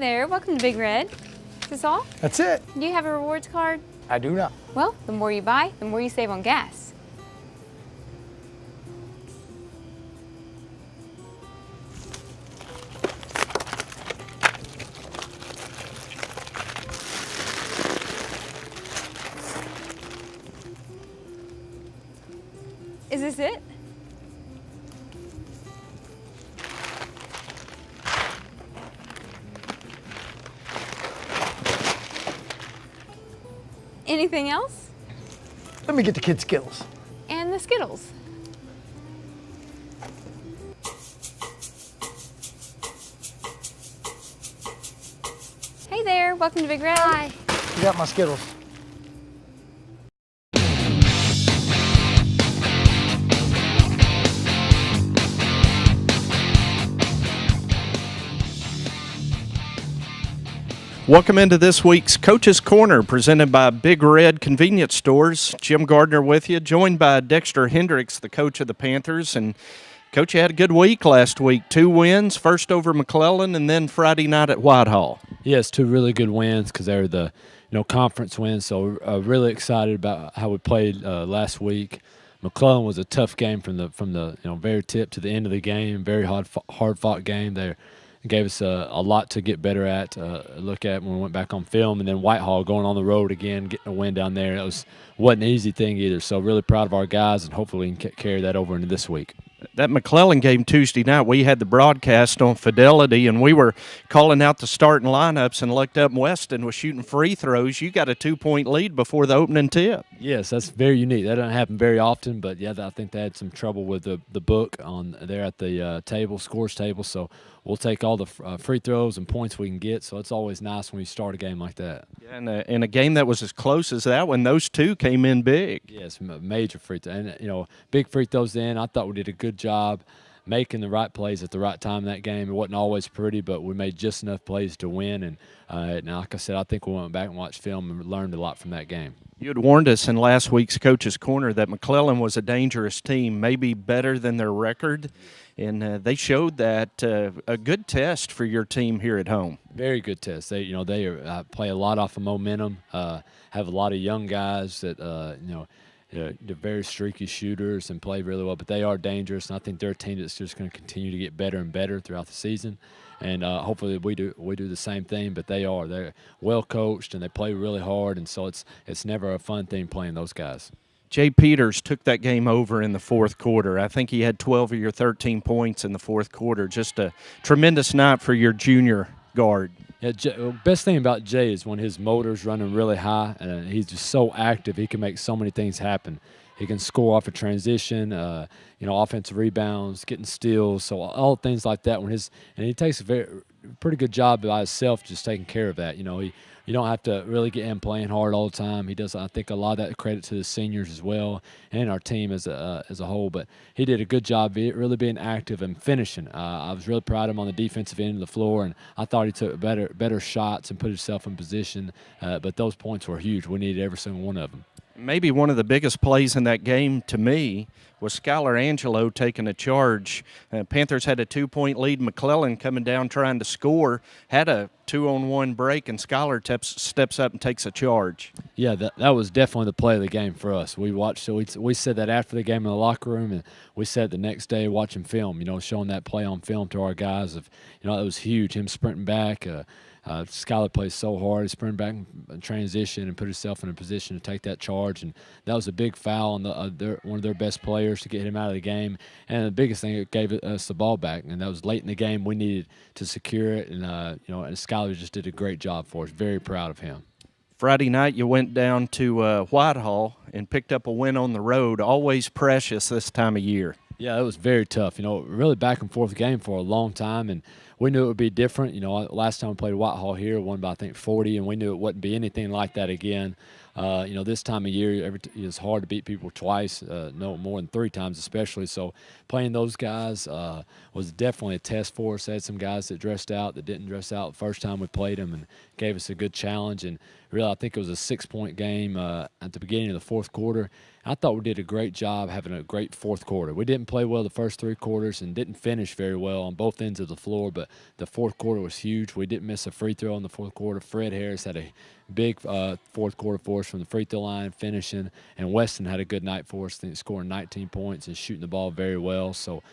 there, welcome to Big Red. Is this all? That's it. Do you have a rewards card? I do not. Well, the more you buy, the more you save on gas. Is this it? Anything else? Let me get the kids' Skittles. And the Skittles. Hey there, welcome to Big Red. Hi. You got my Skittles. Welcome into this week's Coach's Corner, presented by Big Red Convenience Stores. Jim Gardner with you, joined by Dexter Hendricks, the coach of the Panthers. And, Coach, you had a good week last week. 2 wins, first over McClellan and then Friday night at Whitehall. Yes, 2 really good wins because they were the conference wins. So really excited about how we played last week. McClellan was a tough game from the very tip to the end of the game. Very hard fought game. They gave us a lot to get better at, look at when we went back on film. And then Whitehall going on the road again, getting a win down there. It wasn't an easy thing either. So really proud of our guys, and hopefully we can carry that over into this week. That McClellan game Tuesday night, we had the broadcast on Fidelity, and we were calling out the starting lineups and looked up Weston was shooting free throws. You got a 2-point lead before the opening tip. Yes, that's very unique. That doesn't happen very often, but, yeah, I think they had some trouble with the book on there at the scores table. So we'll take all the free throws and points we can get, so it's always nice when you start a game like that. Yeah, and in a game that was as close as that one, those 2 came in big. Yes, major free throw. And, big free throws in. I thought we did a good job making the right plays at the right time in that game. It wasn't always pretty, but we made just enough plays to win. And now, like I said, I think we went back and watched film and learned a lot from that game. You had warned us in last week's Coach's Corner that McClellan was a dangerous team, maybe better than their record, and they showed that a good test for your team here at home. Very good test. They play a lot off of momentum, have a lot of young guys that they're very streaky shooters and play really well, but they are dangerous, and I think they're a team that's just going to continue to get better and better throughout the season. And hopefully we do the same thing, but they're well coached and they play really hard, and so it's never a fun thing playing those guys. Jay Peters took that game over in the fourth quarter. I think he had 12 of your 13 points in the fourth quarter. Just a tremendous night for your junior guard. Yeah, best thing about Jay is when his motor's running really high, and he's just so active. He can make so many things happen. He can score off a transition, offensive rebounds, getting steals, so all things like that. And he takes a pretty good job by himself, just taking care of that. You don't have to really get him playing hard all the time. He does, I think, a lot of that credit to the seniors as well and our team as a whole. But he did a good job really being active and finishing. I was really proud of him on the defensive end of the floor, and I thought he took better shots and put himself in position. But those points were huge. We needed every single one of them. Maybe one of the biggest plays in that game to me was Skylar Angelo taking a charge. Panthers had a 2-point lead. McClellan coming down trying to score, had a 2-on-1 break, and Skylar steps up and takes a charge. Yeah, that was definitely the play of the game for us. We watched, so we said that after the game in the locker room, and we said the next day watching film, showing that play on film to our guys. It was huge, him sprinting back. Skylar plays so hard. He sprinted back in transition and put himself in a position to take that charge, and that was a big foul on one of their best players to get him out of the game. And the biggest thing, it gave us the ball back, and that was late in the game. We needed to secure it, and and Skylar just did a great job for us. Very proud of him. Friday night you went down to Whitehall and picked up a win on the road. Always precious this time of year. Yeah, it was very tough. Really back and forth game for a long time, and we knew it would be different. Last time we played Whitehall here, won by I think 40, and we knew it wouldn't be anything like that again. This time of year, it's hard to beat people twice, no more than 3 times especially. So playing those guys was definitely a test for us. They had some guys that dressed out that didn't dress out the first time we played them, and gave us a good challenge. And really, I think it was a 6-point game at the beginning of the fourth quarter. I thought we did a great job having a great fourth quarter. We didn't play well the first 3 quarters and didn't finish very well on both ends of the floor, but the fourth quarter was huge. We didn't miss a free throw in the fourth quarter. Fred Harris had a big fourth quarter for us from the free throw line, finishing, and Weston had a good night for us, I think scoring 19 points and shooting the ball very well. So,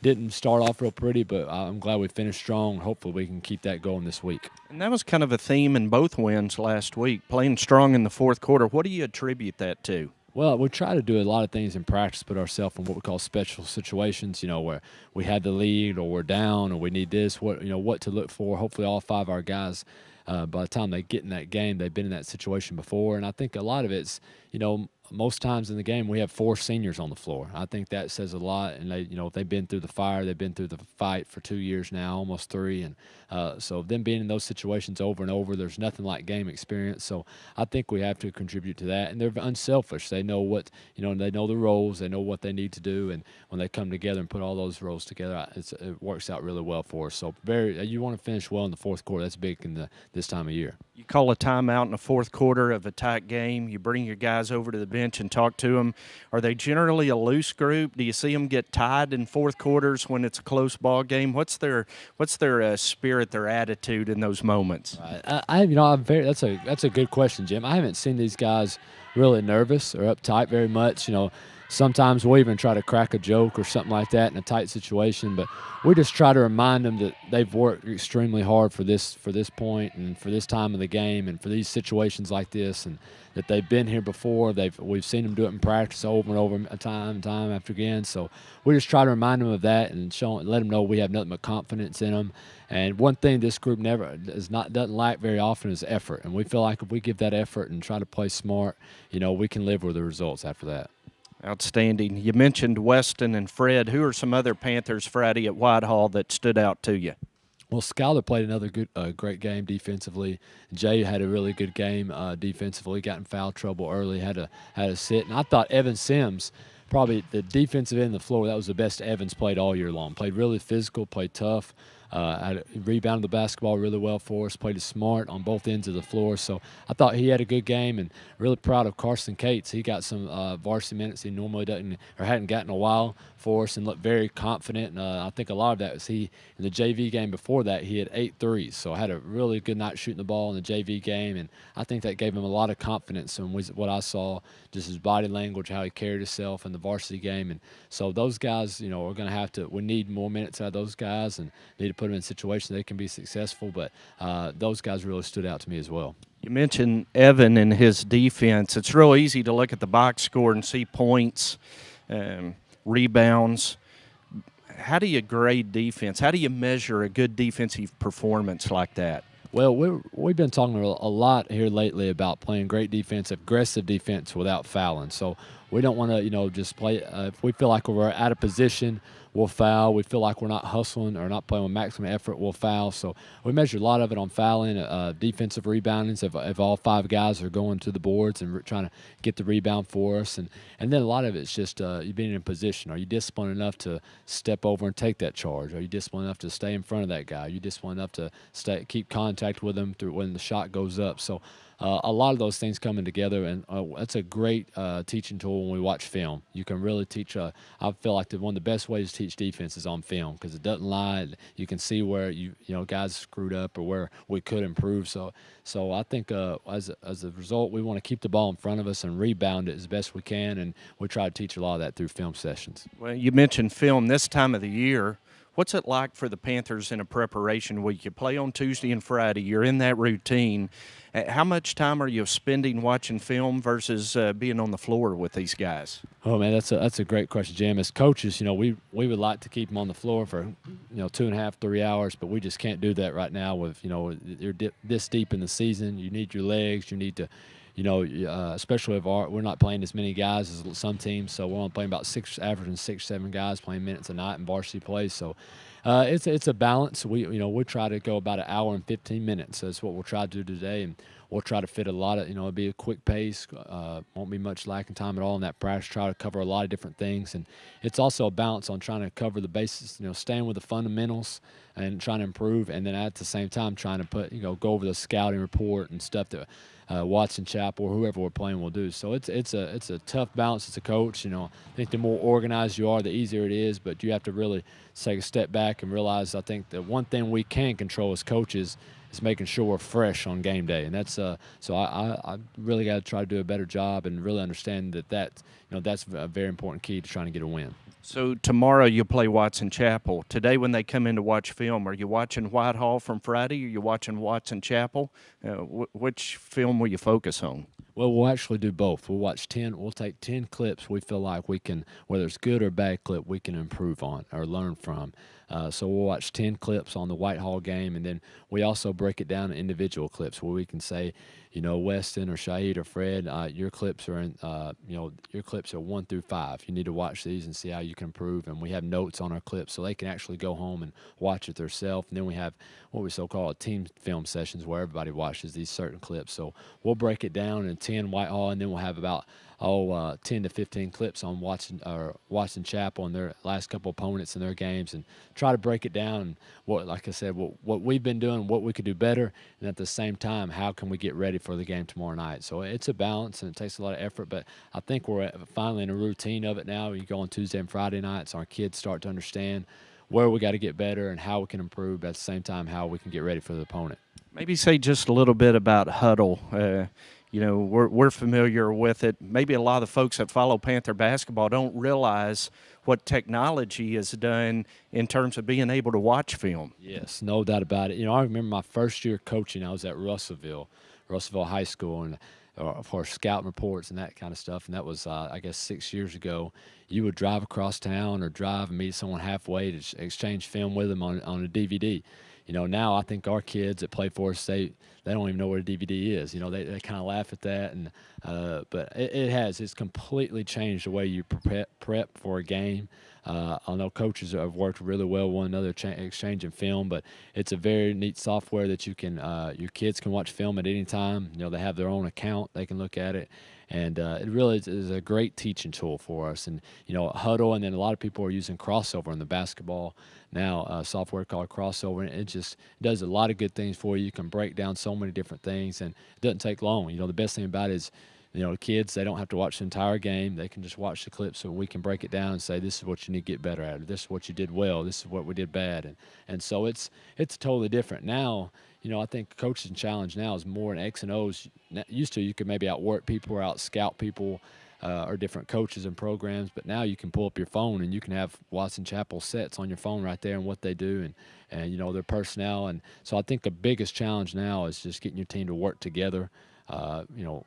didn't start off real pretty, but I'm glad we finished strong. Hopefully we can keep that going this week. And that was kind of a theme in both wins last week, playing strong in the fourth quarter. What do you attribute that to? Well, we try to do a lot of things in practice, put ourselves in what we call special situations, where we had the lead or we're down or we need this, what to look for. Hopefully all 5 of our guys, by the time they get in that game, they've been in that situation before. And I think a lot of it's, most times in the game we have 4 seniors on the floor. I think that says a lot, and they've been through the fire, they've been through the fight for 2 years now, almost 3, and so them being in those situations over and over, there's nothing like game experience. So I think we have to contribute to that, and they're unselfish. They know what they know the roles, they know what they need to do, and when they come together and put all those roles together, it works out really well for us. So you want to finish well in the fourth quarter. That's big in this time of year. You call a timeout in the fourth quarter of a tight game. You bring your guys over to the bench and talk to them. Are they generally a loose group? Do you see them get tied in fourth quarters when it's a close ball game? What's their spirit, their attitude in those moments? That's a good question, Jim. I haven't seen these guys really nervous or uptight very much. Sometimes we'll even try to crack a joke or something like that in a tight situation, but we just try to remind them that they've worked extremely hard for this point and for this time of the game and for these situations like this, and that they've been here before. We've seen them do it in practice over and over, time after again. So we just try to remind them of that and let them know we have nothing but confidence in them. And one thing this group doesn't lack very often is effort, and we feel like if we give that effort and try to play smart, we can live with the results after that. Outstanding. You mentioned Weston and Fred. Who are some other Panthers Friday at Whitehall that stood out to you? Well, Skyler played another great game defensively. Jay had a really good game defensively. Got in foul trouble early, had to sit. And I thought Evan Sims, probably the defensive end of the floor, that was the best Evans played all year long. Played really physical, played tough. Rebounded the basketball really well for us, played it smart on both ends of the floor. So I thought he had a good game, and really proud of Carson Cates. He got some varsity minutes he normally doesn't or hadn't gotten in a while for us and looked very confident. And I think a lot of that was in the JV game before that, he had 8 threes. So I had a really good night shooting the ball in the JV game, and I think that gave him a lot of confidence in what I saw, just his body language, how he carried himself in the varsity game. And so those guys, are going to we need more minutes out of those guys and need to put them in situations they can be successful, but those guys really stood out to me as well. You mentioned Evan and his defense. It's real easy to look at the box score and see points, rebounds. How do you grade defense? How do you measure a good defensive performance like that? Well, we've been talking a lot here lately about playing great defense, aggressive defense without fouling. So we don't want to, just play. If we feel like we're out of position, we'll foul. We feel like we're not hustling or not playing with maximum effort, we'll foul. So we measure a lot of it on fouling, defensive reboundings. If all 5 guys are going to the boards and trying to get the rebound for us, and then a lot of it's just you being in position. Are you disciplined enough to step over and take that charge? Are you disciplined enough to stay in front of that guy? Are you disciplined enough to keep contact with him through when the shot goes up? So a lot of those things coming together, and that's a great teaching tool when we watch film. You can really teach. I feel like one of the best ways to teach defense is on film because it doesn't lie. You can see where guys screwed up or where we could improve. So I think as a result, we want to keep the ball in front of us and rebound it as best we can, and we try to teach a lot of that through film sessions. Well, you mentioned film this time of the year. What's it like for the Panthers in a preparation week? You play on Tuesday and Friday. You're in that routine. How much time are you spending watching film versus being on the floor with these guys? Oh man, that's a great question, Jim. As coaches, we would like to keep them on the floor for 2.5, 3 hours, but we just can't do that right now. With you're this deep in the season, you need your legs. You need to. Especially if we're not playing as many guys as some teams, so we're only playing about averaging 6-7 guys playing minutes a night in varsity play. So it's a balance. We try to go about 1 hour and 15 minutes. That's what we'll try to do today, and we'll try to fit a lot of it'll be a quick pace. Won't be much lacking time at all in that practice. Try to cover a lot of different things, and it's also a balance on trying to cover the bases. Staying with the fundamentals and trying to improve, and then at the same time trying to go over the scouting report and stuff that Watson Chapel or whoever we're playing will do. So it's a tough balance as a coach. I think the more organized you are, the easier it is, but you have to really take a step back and realize I think that one thing we can control as coaches is making sure we're fresh on game day, and that's so I really got to try to do a better job and really understand that's a very important key to trying to get a win. So tomorrow you'll play Watson Chapel. Today when they come in to watch film, are you watching Whitehall from Friday or are you watching Watson Chapel? Which film will you focus on? Well, we'll actually do both. We'll take 10 clips we feel like we can, whether it's good or bad clip, we can improve on or learn from. So we'll watch 10 clips on the Whitehall game, and then we also break it down in individual clips where we can say, Weston or Shahid or Fred, your clips are your clips are 1 through 5. You need to watch these and see how you can improve. And we have notes on our clips so they can actually go home and watch it themselves. And then we have what we so-called team film sessions where everybody watches these certain clips. So we'll break it down in 10 Whitehall, and then we'll have about 10 to 15 clips on Watson Chapel and their last couple opponents in their games, and try to break it down. Like I said, what we've been doing, what we could do better, and at the same time, how can we get ready for the game tomorrow night? So it's a balance, and it takes a lot of effort. But I think we're finally in a routine of it now. We go on Tuesday and Friday nights. Our kids start to understand where we got to get better and how we can improve. But at the same time, how we can get ready for the opponent. Maybe say just a little bit about huddle. We're familiar with it. Maybe a lot of the folks that follow Panther basketball don't realize what technology has done in terms of being able to watch film. Yes, no doubt about it. I remember my first year coaching, I was at Russellville High School, and of course scouting reports and that kind of stuff, and that was, 6 years ago. You would drive across town or drive and meet someone halfway to exchange film with them on a DVD. Now I think our kids that play for us, they don't even know what a DVD is. They kind of laugh at that, and but it's completely changed the way you prep for a game. I know coaches have worked really well with one another exchanging film, but it's a very neat software that you can your kids can watch film at any time. They have their own account, they can look at it. And it really is a great teaching tool for us. And, Huddle, and then a lot of people are using Crossover in the basketball now, software called Crossover, and it just does a lot of good things for you. You can break down so many different things, and it doesn't take long. The best thing about it is, kids, they don't have to watch the entire game. They can just watch the clips, so we can break it down and say, this is what you need to get better at, or this is what you did well, this is what we did bad. And so it's totally different. Now, I think coaching challenge now is more in X and O's. Used to, you could maybe outwork people or out-scout people or different coaches and programs, but now you can pull up your phone and you can have Watson Chapel sets on your phone right there and what they do and their personnel. And so I think the biggest challenge now is just getting your team to work together,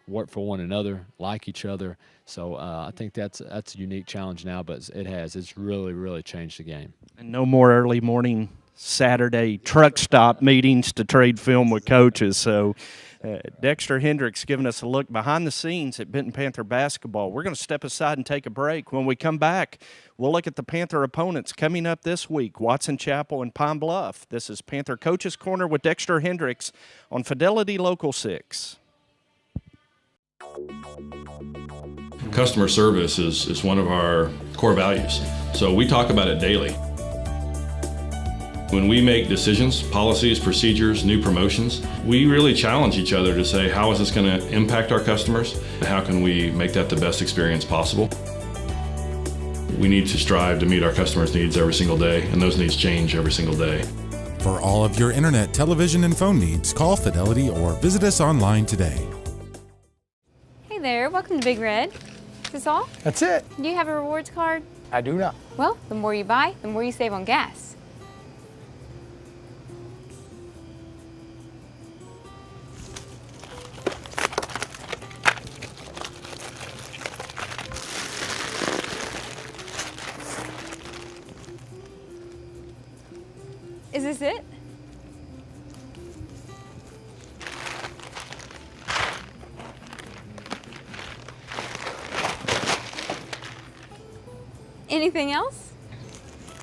work for one another, like each other. So I think that's a unique challenge now, but it's really, really changed the game. And no more early morning Saturday truck stop meetings to trade film with coaches. So Dexter Hendricks giving us a look behind the scenes at Benton Panther basketball. We're going to step aside and take a break. When we come back, we'll look at the Panther opponents coming up this week, Watson Chapel and Pine Bluff. This is Panther Coaches Corner with Dexter Hendricks on Fidelity Local 6. Customer service is one of our core values, so we talk about it daily. When we make decisions, policies, procedures, new promotions, we really challenge each other to say, how is this going to impact our customers? How can we make that the best experience possible? We need to strive to meet our customers' needs every single day, and those needs change every single day. For all of your internet, television, and phone needs, call Fidelity or visit us online today. Hey there, welcome to Big Red. Is this all? That's it. Do you have a rewards card? I do not. Well, the more you buy, the more you save on gas. Is this it? Anything else?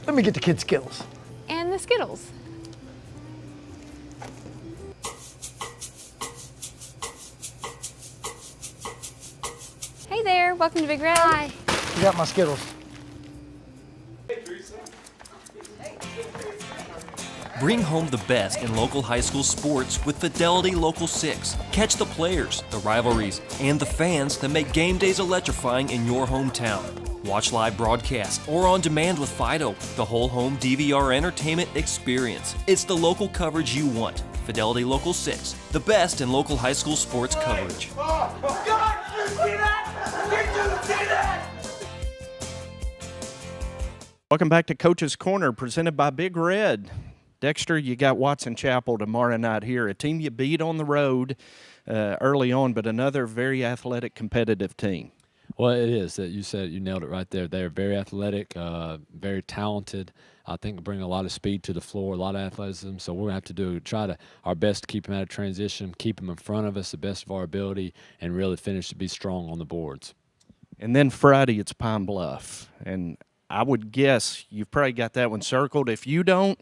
Let me get the kids' Skittles. And the Skittles. Hey there, welcome to Big Red. Hi. You got my Skittles. Bring home the best in local high school sports with Fidelity Local 6. Catch the players, the rivalries, and the fans that make game days electrifying in your hometown. Watch live broadcasts or on demand with Fido, the whole home DVR entertainment experience. It's the local coverage you want. Fidelity Local 6, the best in local high school sports coverage. God, did you see that? Did you see that? Welcome back to Coach's Corner, presented by Big Red. Dexter, you got Watson Chapel tomorrow night here, a team you beat on the road early on, but another very athletic, competitive team. Well, it is. You said you nailed it right there. They're very athletic, very talented. I think bring a lot of speed to the floor, a lot of athleticism. So we're going to have to try our best to keep them out of transition, keep them in front of us the best of our ability, and really finish to be strong on the boards. And then Friday it's Pine Bluff, and I would guess you've probably got that one circled. If you don't,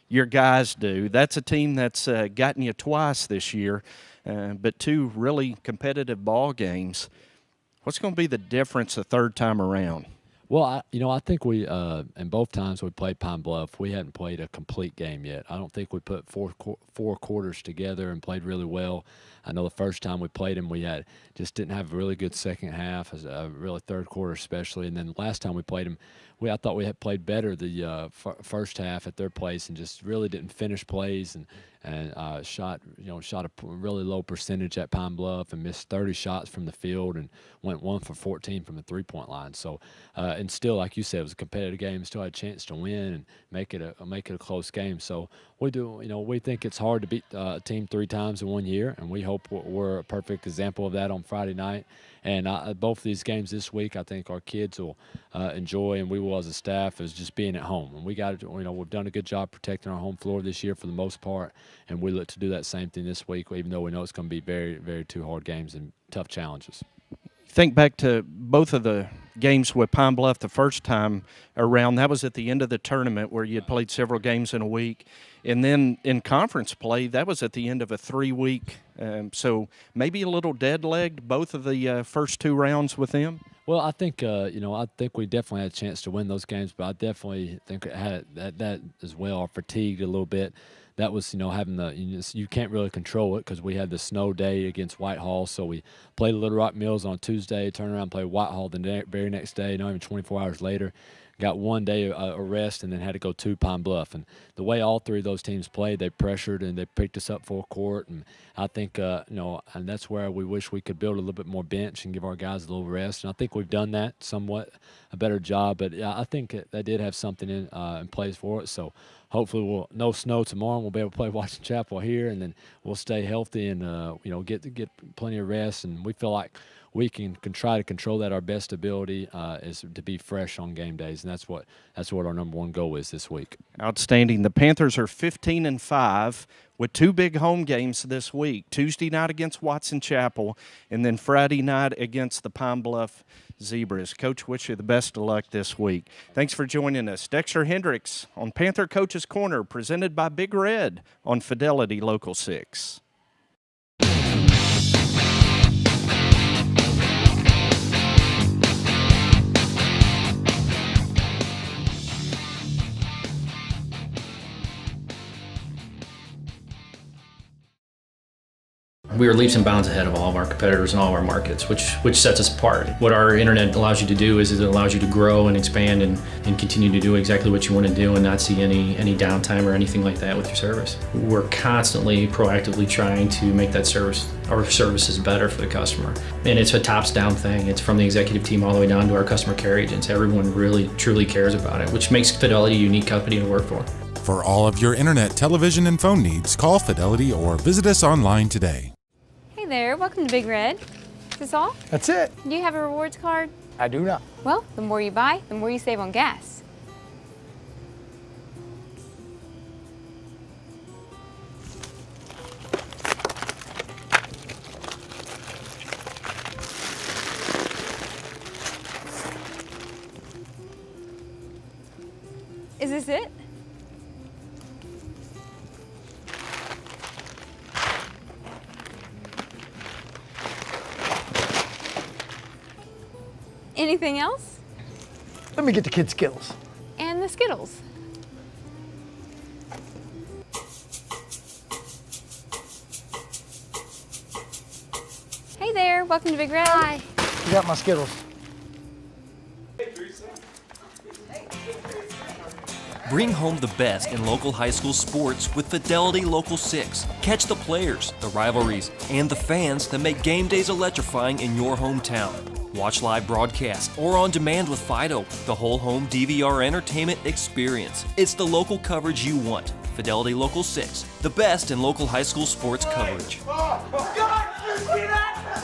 your guys do. That's a team that's gotten you twice this year, but two really competitive ball games. What's going to be the difference the third time around? Well, I think we, and both times we played Pine Bluff, we hadn't played a complete game yet. I don't think we put four quarters together and played really well. I know the first time we played them, we just didn't have a really good second half, really third quarter especially. And then the last time we played them, I thought we had played better the first half at their place and just really didn't finish plays and shot a really low percentage at Pine Bluff and missed 30 shots from the field and went 1 for 14 from the three-point line. So and still, like you said, it was a competitive game. Still had a chance to win and make it a close game. So we think it's hard to beat a team 3 times in 1 year, and we hope we're a perfect example of that on Friday night. And both of these games this week, I think our kids will enjoy, and we will as a staff, is just being at home. And we've done a good job protecting our home floor this year for the most part, and we look to do that same thing this week, even though we know it's going to be very, very 2 hard games and tough challenges. Think back to both of the games with Pine Bluff the first time around. That was at the end of the tournament where you had played several games in a week. And then in conference play, that was at the end of a 3-week. So maybe a little dead-legged both of the first 2 rounds with them. Well, I think I think we definitely had a chance to win those games, but I definitely think it had that as well. Fatigued a little bit. That was having you can't really control it because we had the snow day against Whitehall, so we played Little Rock Mills on Tuesday, turned around and played Whitehall the very next day, not even 24 hours later. Got 1 day a rest and then had to go to Pine Bluff. And the way all 3 of those teams played, they pressured and they picked us up full court. And I think, and that's where we wish we could build a little bit more bench and give our guys a little rest. And I think we've done that somewhat a better job. But yeah, I think that did have something in place for it. So hopefully no snow tomorrow. We'll be able to play Watson Chapel here, and then we'll stay healthy and get plenty of rest. And we feel like we can try to control that. Our best ability is to be fresh on game days, and that's what our number 1 goal is this week. Outstanding. The Panthers are 15-5 with 2 big home games this week. Tuesday night against Watson Chapel, and then Friday night against the Pine Bluff Zebras. Coach, wish you the best of luck this week. Thanks for joining us. Dexter Hendricks on Panther Coach's Corner, presented by Big Red on Fidelity Local 6. We are leaps and bounds ahead of all of our competitors in all of our markets, which sets us apart. What our internet allows you to do is it allows you to grow and expand and continue to do exactly what you want to do and not see any downtime or anything like that with your service. We're constantly proactively trying to make that our services better for the customer. And it's a tops down thing. It's from the executive team all the way down to our customer care agents. Everyone really truly cares about it, which makes Fidelity a unique company to work for. For all of your internet, television, and phone needs, call Fidelity or visit us online today. Hey there, welcome to Big Red. Is this all? That's it. Do you have a rewards card? I do not. Well, the more you buy, the more you save on gas. Is this it? Anything else? Let me get the kids' Skittles. And the Skittles. Hey there, welcome to Big Red. Hi. You got my Skittles. Hey, 3 Bring home the best in local high school sports with Fidelity Local 6. Catch the players, the rivalries, and the fans that make game days electrifying in your hometown. Watch live broadcasts or on demand with Fido, the whole home DVR entertainment experience. It's the local coverage you want. Fidelity Local 6, the best in local high school sports coverage. God, you see that?